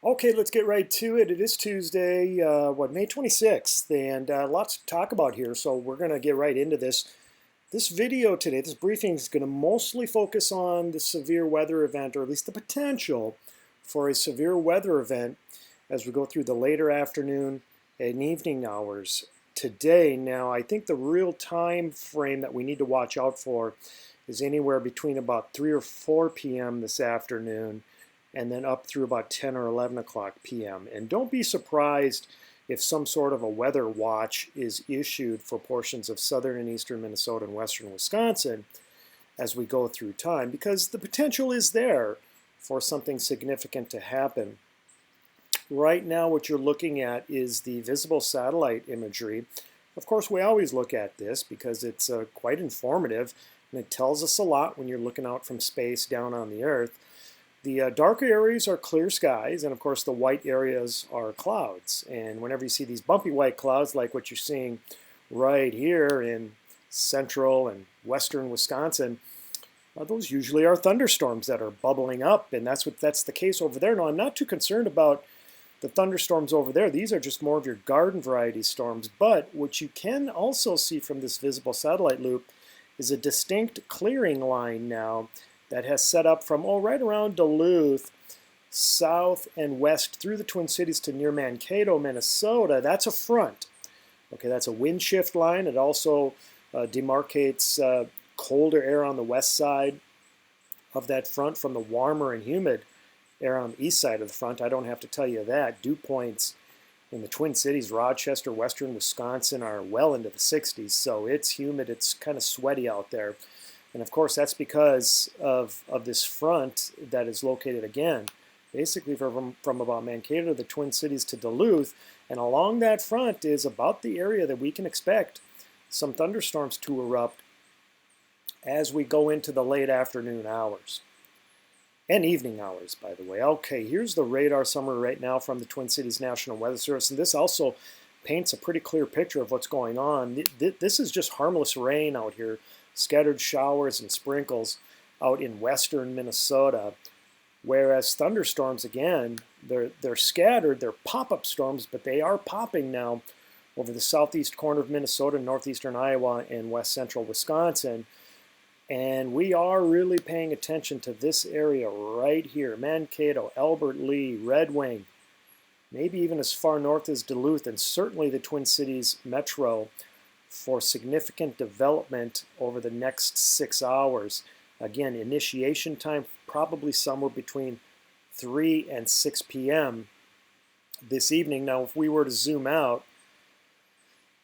Okay, let's get right to it. It is Tuesday, May 26th, and lots to talk about here, so we're going to get right into this. This video today, this briefing is going to mostly focus on the severe weather event, or at least the potential for a severe weather event as we go through the later afternoon and evening hours today. Now, I think the real time frame that we need to watch out for is anywhere between about 3 or 4 p.m. this afternoon and then up through about 10 or 11 o'clock p.m. And don't be surprised if some sort of a weather watch is issued for portions of southern and eastern Minnesota and western Wisconsin as we go through time, because the potential is there for something significant to happen. Right now, what you're looking at is the visible satellite imagery. Of course, we always look at this because it's quite informative, and it tells us a lot when you're looking out from space down on the Earth. The darker areas are clear skies, and of course the white areas are clouds. And whenever you see these bumpy white clouds like what you're seeing right here in central and western Wisconsin, those usually are thunderstorms that are bubbling up, and that's the case over there. Now, I'm not too concerned about the thunderstorms over there. These are just more of your garden variety storms. But what you can also see from this visible satellite loop is a distinct clearing line now that has set up from right around Duluth, south and west through the Twin Cities to near Mankato, Minnesota. That's a front. Okay, that's a wind shift line. It also demarcates colder air on the west side of that front from the warmer and humid air on the east side of the front. I don't have to tell you that. Dew points in the Twin Cities, Rochester, western Wisconsin are well into the 60s, so it's humid. It's kind of sweaty out there. And of course, that's because of this front that is located, again, basically from about Mankato to the Twin Cities to Duluth. And along that front is about the area that we can expect some thunderstorms to erupt as we go into the late afternoon hours. And evening hours, by the way. Okay, here's the radar summary right now from the Twin Cities National Weather Service. And this also paints a pretty clear picture of what's going on. This is just harmless rain out here. Scattered showers and sprinkles out in western Minnesota, whereas thunderstorms, again, they're scattered, they're pop-up storms, but they are popping now over the southeast corner of Minnesota, northeastern Iowa, and west central Wisconsin. And we are really paying attention to this area right here, Mankato, Albert Lea, Red Wing, maybe even as far north as Duluth, and certainly the Twin Cities metro, for significant development over the next 6 hours. Again, initiation time probably somewhere between 3 and 6 p.m. this evening. Now, if we were to zoom out,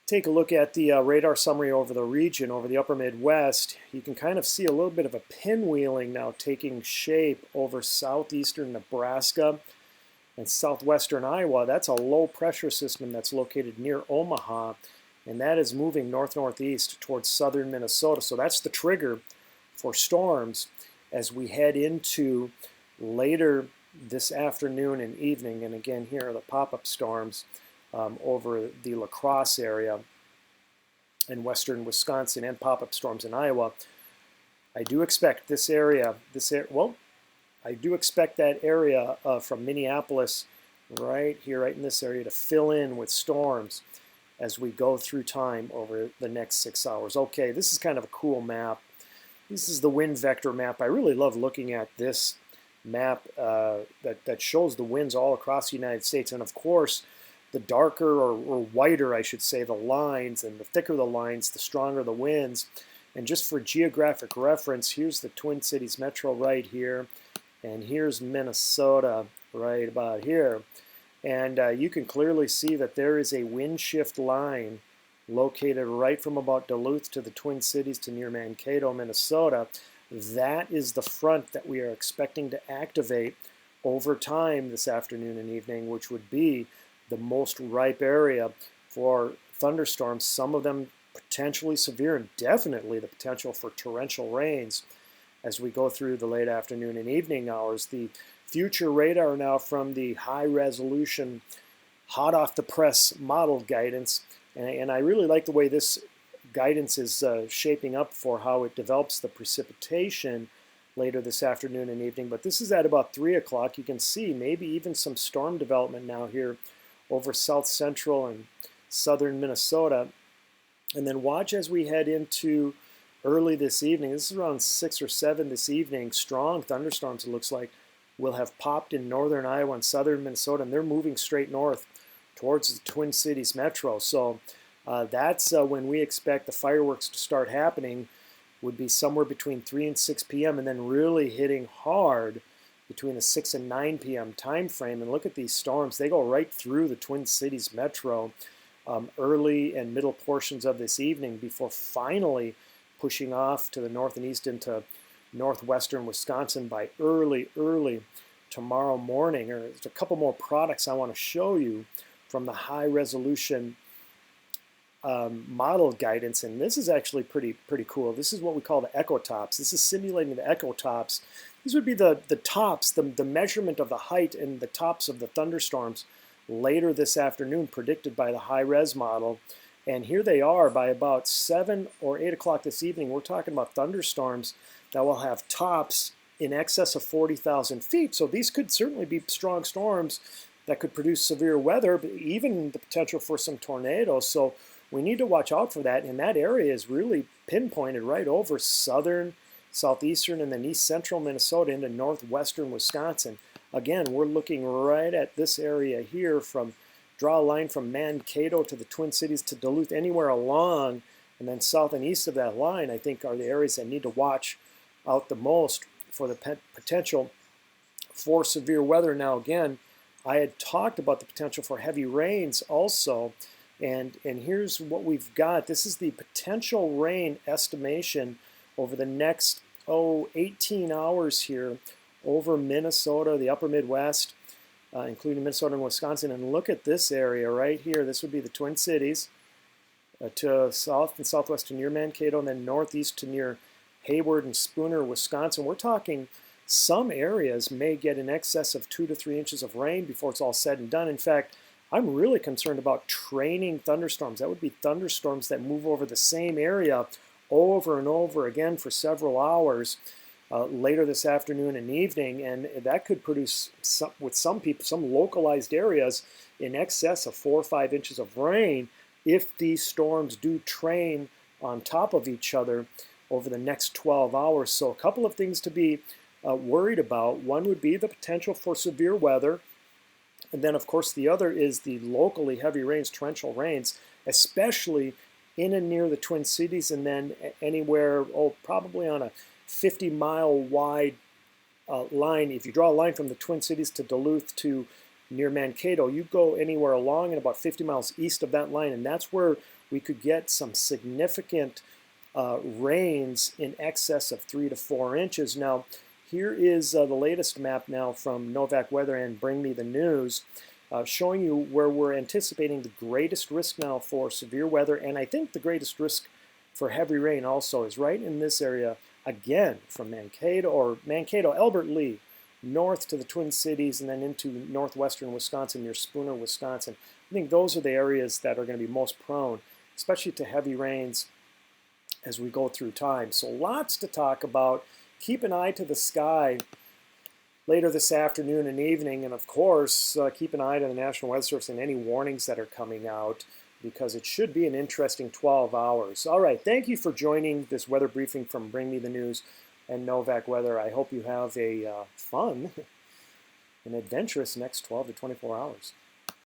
take a look at the radar summary over the region, over the upper Midwest, you can kind of see a little bit of a pinwheeling now taking shape over southeastern Nebraska and southwestern Iowa. That's a low pressure system that's located near Omaha, and that is moving north-northeast towards southern Minnesota. So that's the trigger for storms as we head into later this afternoon and evening. And again, here are the pop-up storms over the La Crosse area in western Wisconsin, and pop-up storms in Iowa. I do expect this area, I do expect that area from Minneapolis right here, right in this area, to fill in with storms as we go through time over the next 6 hours. Okay, this is kind of a cool map. This is the wind vector map. I really love looking at this map that shows the winds all across the United States. And of course, the darker or whiter, I should say, the lines, and the thicker the lines, the stronger the winds. And just for geographic reference, here's the Twin Cities metro right here, and here's Minnesota right about here. And you can clearly see that there is a wind shift line located right from about Duluth to the Twin Cities to near Mankato, Minnesota. That is the front that we are expecting to activate over time this afternoon and evening, which would be the most ripe area for thunderstorms, some of them potentially severe, and definitely the potential for torrential rains as we go through the late afternoon and evening hours. The future radar now from the high resolution, hot off the press model guidance, and I really like the way this guidance is shaping up for how it develops the precipitation later this afternoon and evening. But this is at about 3 o'clock. You can see maybe even some storm development now here over south central and southern Minnesota. And then watch as we head into early this evening. This is around 6 or 7 this evening. Strong thunderstorms, it looks like, will have popped in northern Iowa and southern Minnesota, and they're moving straight north towards the Twin Cities metro. So that's when we expect the fireworks to start happening, would be somewhere between 3 and 6 p.m. and then really hitting hard between the 6 and 9 p.m. time frame. And look at these storms. They go right through the Twin Cities metro early and middle portions of this evening before finally pushing off to the north and east into northwestern Wisconsin by early tomorrow morning. There's a couple more products I want to show you from the high resolution model guidance, and this is actually pretty cool. This is what we call the echo tops. This is simulating the echo tops. These would be the tops, the measurement of the height and the tops of the thunderstorms later this afternoon, predicted by the high-res model. And here they are by about 7 or 8 o'clock this evening. We're talking about thunderstorms that will have tops in excess of 40,000 feet. So these could certainly be strong storms that could produce severe weather, but even the potential for some tornadoes. So we need to watch out for that. And that area is really pinpointed right over southern, southeastern, and then east central Minnesota into northwestern Wisconsin. Again, we're looking right at this area here, from draw a line from Mankato to the Twin Cities to Duluth, anywhere along, and then south and east of that line, I think, are the areas that need to watch out the most for the potential for severe weather. Now, again, I had talked about the potential for heavy rains also, and here's what we've got. This is the potential rain estimation over the next 18 hours here over Minnesota, the upper Midwest, including Minnesota and Wisconsin. And look at this area right here. This would be the Twin Cities to south and southwest to near Mankato, and then northeast to near Hayward and Spooner, Wisconsin. We're talking some areas may get in excess of 2 to 3 inches of rain before it's all said and done. In fact, I'm really concerned about training thunderstorms. That would be thunderstorms that move over the same area over and over again for several hours later this afternoon and evening, and that could produce, with some people, some localized areas, in excess of 4 or 5 inches of rain if these storms do train on top of each other over the next 12 hours. So a couple of things to be worried about. One would be the potential for severe weather, and then of course the other is the locally heavy rains, torrential rains, especially in and near the Twin Cities, and then anywhere, probably on a 50-mile wide line. If you draw a line from the Twin Cities to Duluth to near Mankato, you go anywhere along and about 50 miles east of that line, and that's where we could get some significant rains in excess of 3 to 4 inches. Now, here is the latest map now from Novak Weather and Bring Me the News, showing you where we're anticipating the greatest risk now for severe weather, and I think the greatest risk for heavy rain also is right in this area, again, from Mankato, Albert Lee, north to the Twin Cities, and then into northwestern Wisconsin near Spooner, Wisconsin. I think those are the areas that are going to be most prone, especially to heavy rains as we go through time. So lots to talk about. Keep an eye to the sky later this afternoon and evening, and of course, keep an eye to the National Weather Service and any warnings that are coming out, because it should be an interesting 12 hours. All right, thank you for joining this weather briefing from Bring Me the News and Novak Weather. I hope you have a fun and adventurous next 12 to 24 hours.